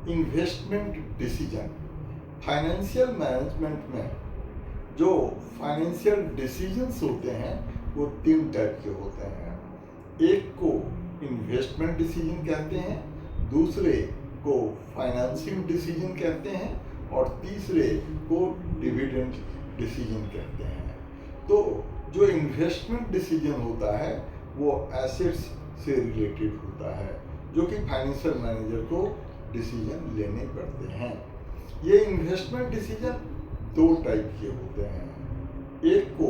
Investment decision. Financial management में जो financial decisions होते हैं वो तीन टाइप के होते हैं। एक को इन्वेस्टमेंट डिसीजन कहते हैं, दूसरे को फाइनेंसिंग डिसीजन कहते हैं और तीसरे को डिविडेंड डिसीजन कहते हैं। तो जो इन्वेस्टमेंट डिसीजन होता है वो एसेट्स से रिलेटेड होता है, जो कि फाइनेंशियल मैनेजर को डिसीजन लेने पड़ते हैं। ये इन्वेस्टमेंट डिसीजन दो टाइप के होते हैं। एक को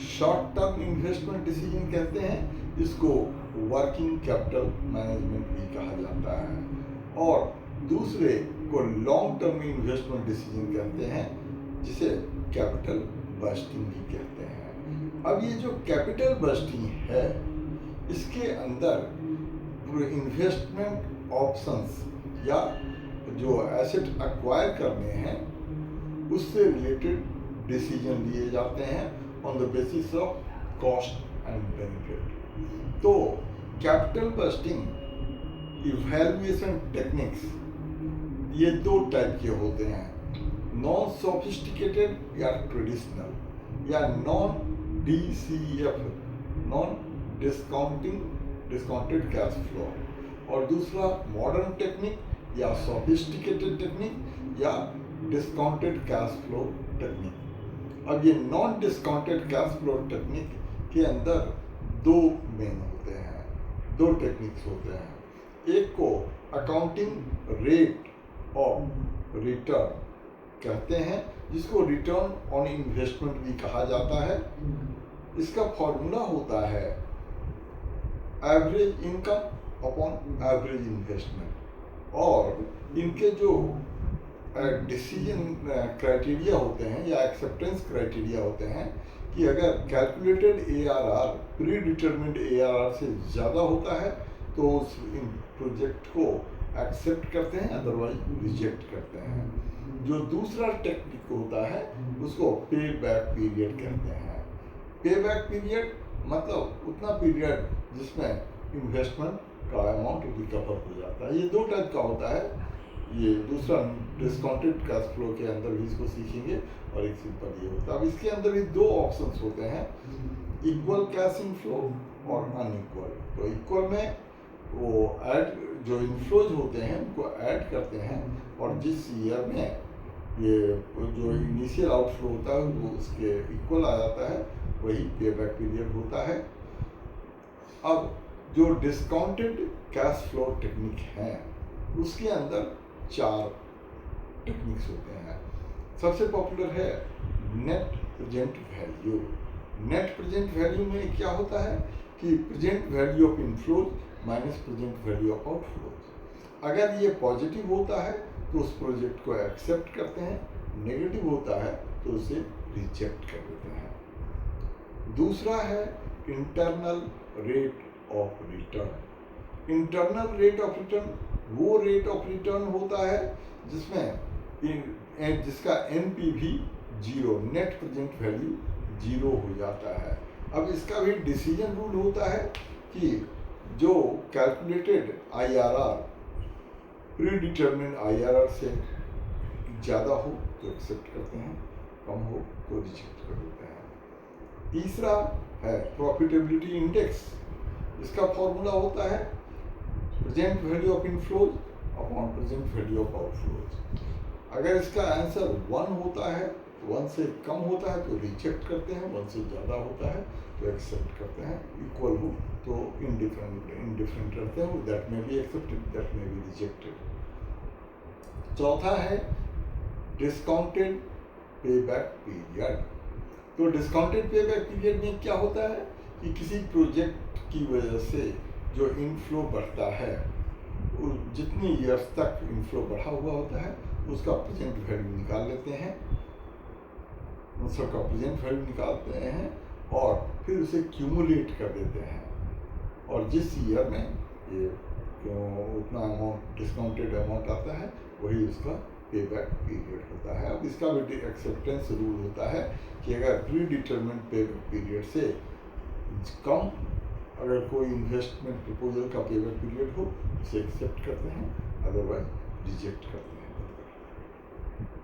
शॉर्ट टर्म इन्वेस्टमेंट डिसीजन कहते हैं, इसको वर्किंग कैपिटल मैनेजमेंट भी कहा जाता है, और दूसरे को लॉन्ग टर्म इन्वेस्टमेंट डिसीजन कहते हैं, जिसे कैपिटल बस्टिंग भी कहते हैं। अब ये जो कैपिटल बस्टिंग है, इसके अंदर इन्वेस्टमेंट ऑप्शंस या जो एसेट एक्वायर करने हैं उससे रिलेटेड डिसीजन लिए जाते हैं on the basis of cost and benefit. तो कैपिटल बस्टिंग इवैल्यूएशन टेक्निक्स ये दो टाइप के होते हैं, नॉन सोफिस्टिकेटेड या ट्रेडिशनल, या non DCF, non discounted cash flow, और दूसरा मॉडर्न टेक्निक या सोफिस्टिकेटेड टेक्निक या डिस्काउंटेड कैश फ्लो टेक्निक। अब ये non discounted cash flow technique के अंदर दो मेन होते हैं, दो टेक्निक्स होते हैं। एक को अकाउंटिंग रेट ऑफ रिटर्न कहते हैं, जिसको रिटर्न ऑन इन्वेस्टमेंट भी कहा जाता है। इसका फॉर्मूला होता है average income upon average investment, और इनके जो डिसीजन क्राइटेरिया होते हैं या एक्सेप्टेंस क्राइटेरिया होते हैं कि अगर calculated ARR pre determined ARR से ज़्यादा होता है तो उस प्रोजेक्ट को एक्सेप्ट करते हैं, अदरवाइज रिजेक्ट करते हैं। जो दूसरा टेक्निक होता है उसको पे बैक पीरियड कहते हैं। पे बैक पीरियड मतलब उतना पीरियड जिसमें इन्वेस्टमेंट का अमाउंट रिकवर हो जाता है। ये दो टाइप का होता है। ये दूसरा डिस्काउंटेड कैश फ्लो के अंदर भी इसको सीखेंगे, और एक सिंपल ये होता है। अब इसके अंदर भी दो ऑप्शंस होते हैं, इक्वल कैश इनफ्लो और अनइक्वल। तो इक्वल में वो ऐड जो इनफ्लोज होते हैं उनको ऐड करते हैं, और जिस ईयर में ये जो इनिशियल आउटफ्लो होता है वो उसके इक्वल आ जाता है, वही पे बैक पीरियड होता है। अब जो डिस्काउंटेड कैश फ्लो टेक्निक है उसके अंदर चार टेक्निक्स होते हैं। सबसे पॉपुलर है net present value. Net present value में क्या होता है कि present value of inflows minus present value of outflows. अगर ये पॉजिटिव होता है तो उस प्रोजेक्ट को एक्सेप्ट करते हैं, नेगेटिव होता है तो उसे रिजेक्ट कर देते हैं। दूसरा है internal rate of return. Internal rate of return वो रेट ऑफ रिटर्न होता है जिसमें जिसका NPV zero, net present value zero हो जाता है। अब इसका भी डिसीजन रूल होता है कि जो calculated IRR pre determined IRR से ज़्यादा हो तो एक्सेप्ट करते हैं, कम हो तो रिजेक्ट कर देते हैं। तीसरा है प्रॉफिटेबिलिटी इंडेक्स। इसका फॉर्मूला होता है present value of inflows upon present value of outflows. अगर इसका आंसर 1 होता है, 1 से कम होता है तो रिजेक्ट करते हैं, 1 से ज़्यादा होता है तो एक्सेप्ट करते हैं, इक्वल हो तो इंडिफरेंट रहते हैं, दैट में भी एक्सेप्टेड, दैट में भी रिजेक्टेड। चौथा है डिस्काउंटेड पे बैक पीरियड। तो डिस्काउंटेड पे बैक पीरियड में क्या होता है कि किसी प्रोजेक्ट की वजह से जो इनफ्लो बढ़ता है, जितनी ईयर्स तक इनफ्लो बढ़ा हुआ होता है उसका प्रेजेंट वैल्यू निकाल लेते हैं, उन सब का प्रेजेंट वैल्यू निकालते हैं और फिर उसे क्यूमुलेट कर देते हैं, और जिस ईयर में ये उतना अमाउंट डिस्काउंटेड अमाउंट आता है वही उसका पे बैक पीरियड होता है। अब इसका भी एक्सेप्टेंस रूल होता है कि अगर प्री डिटरमिन्ड पे बैक पीरियड से कम अगर कोई इन्वेस्टमेंट प्रपोजल का पे बैक पीरियड हो उसे एक्सेप्ट करते हैं, अदरवाइज रिजेक्ट करते हैं।